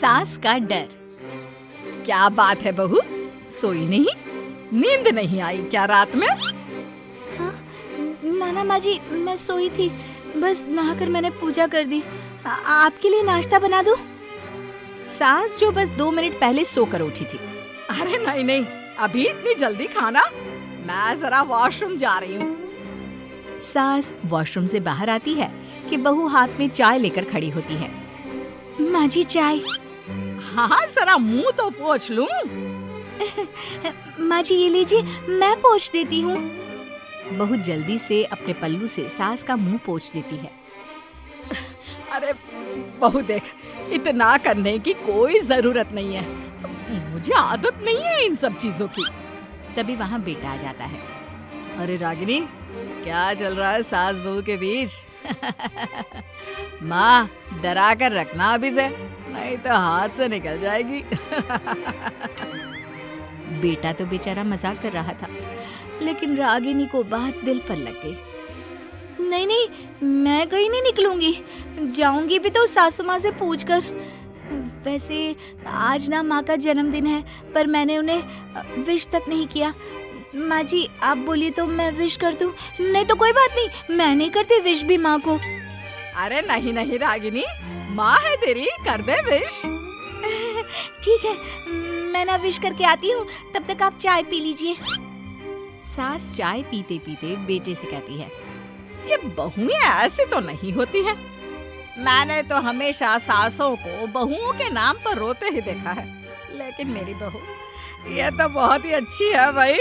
सास का डर। क्या बात है बहू, सोई नहीं? नींद नहीं आई क्या रात में? हाँ, नाना माँ जी, मैं सोई थी, बस नहाकर मैंने पूजा कर दी। आपके लिए नाश्ता बना दूं? सास जो बस 2 मिनट पहले सोकर उठी थी। अरे नहीं नहीं, अभी इतनी जल्दी खाना? मैं जरा वॉशरूम जा रही हूँ। सास वॉशरूम से बाहर आती है कि बहू हाथ में चाय लेकर खड़ी होती है। माँ जी चाय। हाँ, जरा मुंह तो पोंछ लूं। माँ जी ये लीजिए, मैं पोंछ देती हूँ। बहू जल्दी से अपने पल्लू से सास का मुंह पोंछ देती है। अरे बहू देख, इतना करने की कोई जरूरत नहीं है, मुझे आदत नहीं है इन सब चीजों की। तभी वहाँ बेटा आ जाता है। अरे रागिनी, क्या चल रहा है सास बहू के बीच? माँ, डरा कर रखना अभी से, नहीं तो हाथ से निकल जाएगी। बेटा तो बेचारा मजाक कर रहा था, लेकिन रागिनी को बात दिल पर लग गई। नहीं नहीं, मैं कहीं नहीं निकलूंगी, जाऊंगी भी तो सासू माँ से पूछकर। वैसे आज ना माँ का जन्मदिन है, पर मैंने उन्हें विश तक नहीं किया। माँ जी आप बोलिए तो मैं विश कर दूं? नहीं तो कोई बात नहीं, मैं नहीं करती विश भी माँ को। अरे नहीं नहीं रागिनी, माँ है तेरी, कर दे विश। ठीक है, मैं ना विश करके आती हूँ, तब तक आप चाय पी लीजिए। सास चाय पीते पीते बेटे से कहती है, ये बहुएं ऐसे तो नहीं होती है। मैंने तो हमेशा सासों को बहुओं के नाम पर रोते ही देखा है, लेकिन मेरी बहू ये तो बहुत ही अच्छी है भाई।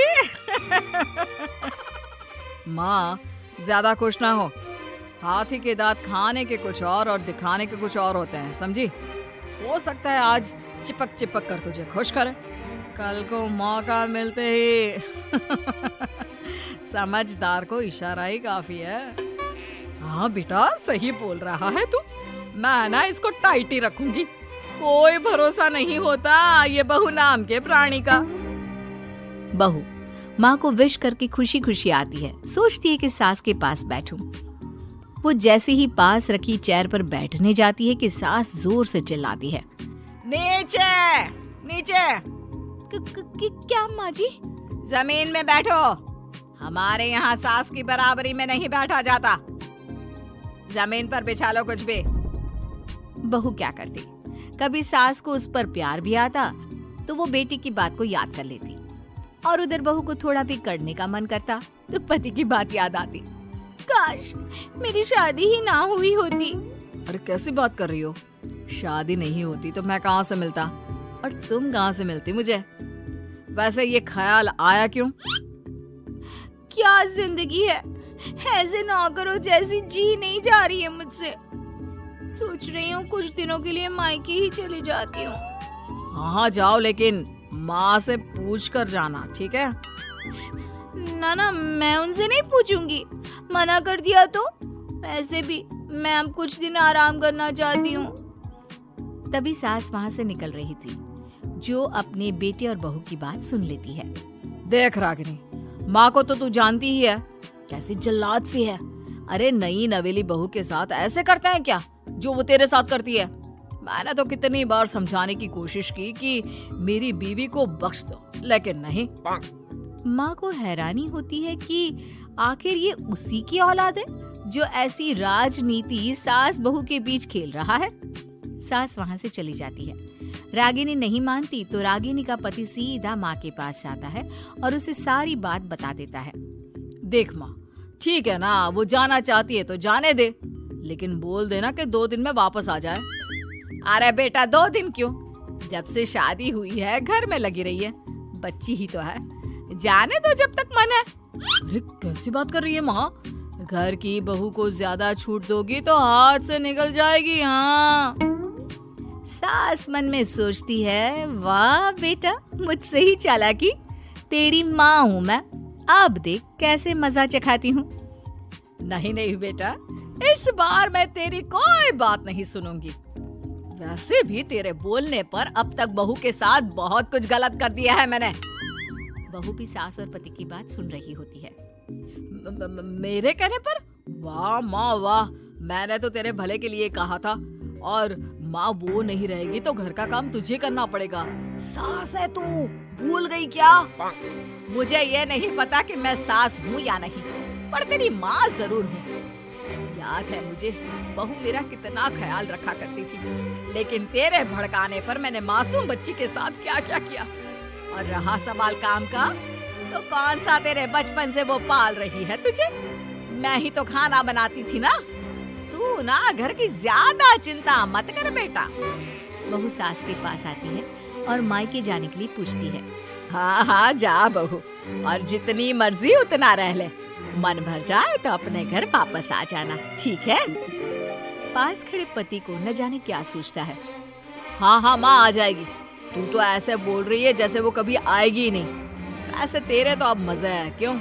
माँ, ज्यादा खुश ना हो, हाथी के दांत खाने के कुछ और दिखाने के कुछ और होते हैं, समझी? हो सकता है आज चिपक चिपक कर तुझे खुश करे, कल को मौका मिलते ही। समझदार को इशारा ही काफी है। हाँ बेटा, सही बोल रहा है तू, मैं ना इसको टाइट ही रखूंगी, कोई भरोसा नहीं होता ये बहू नाम के प्राणी का। बहू माँ को विश करके खुशी खुशी आती है, सोचती है कि सास के पास बैठूं। वो जैसे ही पास रखी चेयर पर बैठने जाती है कि सास जोर से चिल्लाती है, नीचे नीचे। क्या माँ जी? जमीन में बैठो, हमारे यहाँ सास की बराबरी में नहीं बैठा जाता, जमीन पर बिछा लो कुछ भी। बहू क्या करती, कभी सास को उस पर प्यार भी आता तो वो बेटी की बात को याद कर लेती, और उधर बहू को थोड़ा भी करने का मन करता तो पति की बात याद आती। काश मेरी शादी ही ना हुई होती। अरे कैसी बात कर रही हो, शादी नहीं होती तो मैं कहाँ से मिलता और तुम कहाँ से मिलती मुझे? वैसे ये ख्याल आया क्यों? क्या जिंदगी है, ऐसे नौकरों जैसी जी नहीं जा रही है मुझसे। सोच रही हूँ कुछ दिनों के लिए मायके ही चली जाती हूँ। हाँ जाओ, लेकिन माँ से पूछ कर जाना, ठीक है? ना मैं उनसे नहीं पूछूंगी, मना कर दिया तो। ऐसे भी मैं अब कुछ दिन आराम करना चाहती हूँ। तभी सास वहाँ से निकल रही थी, जो अपने बेटे और बहू की बात सुन लेती है। देख रागिनी, माँ को तो तू जानती ही है, कैसी जल्लाद सी है। अरे नई नवेली बहू के साथ ऐसे करते हैं क्या जो वो तेरे साथ करती है? मैंने तो कितनी बार समझाने की कोशिश की कि मेरी बीवी को बख्श दो, लेकिन नहीं। माँ को हैरानी होती है कि आखिर ये उसी की औलाद है जो ऐसी राजनीति सास बहू के बीच खेल रहा है। सास वहाँ से चली जाती है। रागिनी नहीं मानती तो रागिनी का पति सीधा माँ के पास जाता है और उसे सारी बात बता देता है। देख माँ, ठीक है ना, वो जाना चाहती है तो जाने दे, लेकिन बोल देना कि 2 दिन में वापस आ जाए। अरे बेटा 2 दिन क्यों, जब से शादी हुई है घर में लगी रही है, बच्ची ही तो है, जाने दो जब तक मन है। अरे कैसी बात कर रही है माँ, घर की बहू को ज्यादा छूट दोगी तो हाथ से निकल जाएगी। हाँ, सास मन में सोचती है, वाह बेटा मुझसे ही चालाकी, तेरी माँ हूँ मैं, अब देख कैसे मजा चखाती हूँ। नहीं नहीं बेटा, इस बार मैं तेरी कोई बात नहीं सुनूंगी। वैसे भी तेरे बोलने पर अब तक बहू के साथ बहुत कुछ गलत कर दिया है मैंने। बहू भी सास और पति की बात सुन रही होती है। मेरे कहने पर? वाह माँ वाह, मैंने तो तेरे भले के लिए कहा था, और माँ वो नहीं रहेगी तो घर का काम तुझे करना पड़ेगा। सास है तू, भूल गई क्या? मुझे ये नहीं पता कि मैं सास हूँ या नहीं, पर तेरी माँ जरूर हूँ। याद है मुझे बहू मेरा कितना ख्याल रखा करती थी, लेकिन तेरे भड़काने पर मैंने मासूम बच्ची के साथ क्या क्या किया। और रहा सवाल काम का, तो कौन सा तेरे बचपन से वो पाल रही है तुझे? मैं ही तो खाना बनाती थी ना। तू ना घर की ज्यादा चिंता मत कर बेटा। बहू सास के पास आती है और मायके जाने के लिए पूछती है। हाँ हाँ जा बहू, और जितनी मर्जी उतना रह ले। मन भर जाए तो अपने घर वापस आ जाना, ठीक है? पास खड़े पति को न जाने क्या सोचता है। हाँ हाँ माँ आ जाएगी। तू तो ऐसे बोल रही है जैसे वो कभी आएगी ही नहीं। ऐसे तेरे तो अब मजे है। क्यों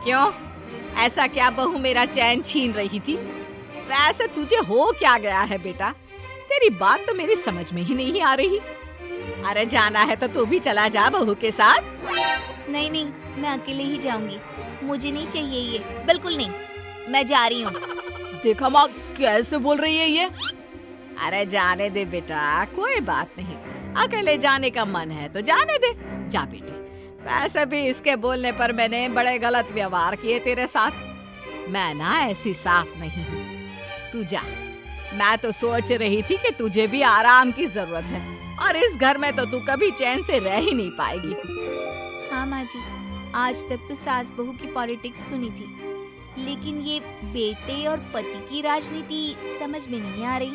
क्यों ऐसा क्या बहू मेरा चैन छीन रही थी? वैसे तुझे हो क्या गया है बेटा? तेरी बात तो मेरी समझ में ही नहीं आ रही। अरे जाना है तो तू भी चला जा बहू के साथ। नहीं नहीं, मैं अकेले ही जाऊंगी। मुझे नहीं चाहिए ये, बिल्कुल नहीं। मैं जा रही हूँ। देखा माँ कैसे बोल रही है ये। अरे जाने दे बेटा, कोई बात नहीं। अकेले जाने का मन है तो जाने दे, जा बेटे। वैसे भी इसके बोलने पर मैंने बड़े गलत व्यवहार किए तेरे साथ। मैं ना ऐसी साफ नहीं हूँ। तू जा। मैं तो सोच रही थी कि तुझे भी आराम की जरूरत है, और इस घर में तो तू कभी चैन से रह ही नहीं पाएगी। हाँ माँ जी, आज तक तो सास बहू की पॉलिटिक्स सुनी थी, लेकिन ये बेटे और पति की राजनीति समझ में नहीं आ रही।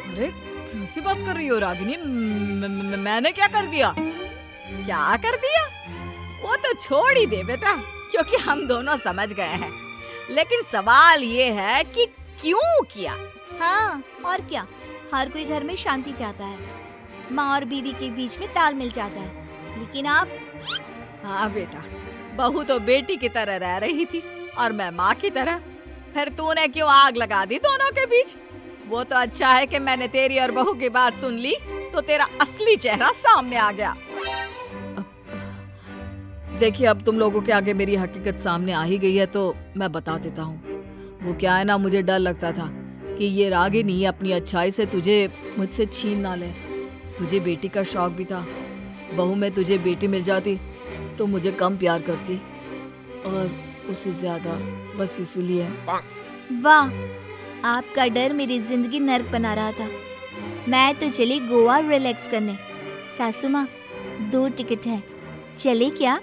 अरे कैसी बात कर रही हो रागिनी? मैंने क्या कर दिया? क्या कर दिया? वो तो छोड़ ही दे बेटा, क्योंकि हम दोनों समझ गए हैं। लेकिन सवाल ये है कि क्यों किया? हाँ और क्या, हर कोई घर में शांति चाहता है, माँ और बीवी के बीच में तालमेल चाहता है, लेकिन आप? हाँ बेटा, बहू तो बेटी की तरह रह रही थी और मैं माँ की तरह। फिर तूने क्यों आग लगा दी दोनों के बीच? वो तो अच्छा है कि मैंने तेरी और बहू की बात सुन ली, तो तेरा असली चेहरा सामने आ गया। देखिए अब तुम लोगों के आगे मेरी हकीकत सामने आ ही गई है तो मैं बता देता हूँ। वो क्या है ना, मुझे डर लगता था कि ये रागिनी अपनी अच्छाई से तुझे मुझसे छीन ना ले। तुझे बेटी का शौक भी था। बहू में तुझे बेटी मिल जाती तो मुझे कम प्यार करती, और उससे ज्यादा, बस इसीलिए। वाह, आपका डर मेरी जिंदगी नर्क बना रहा था। मैं तो चली गोवा रिलैक्स करने। सासू माँ, 2 टिकट है, चले क्या?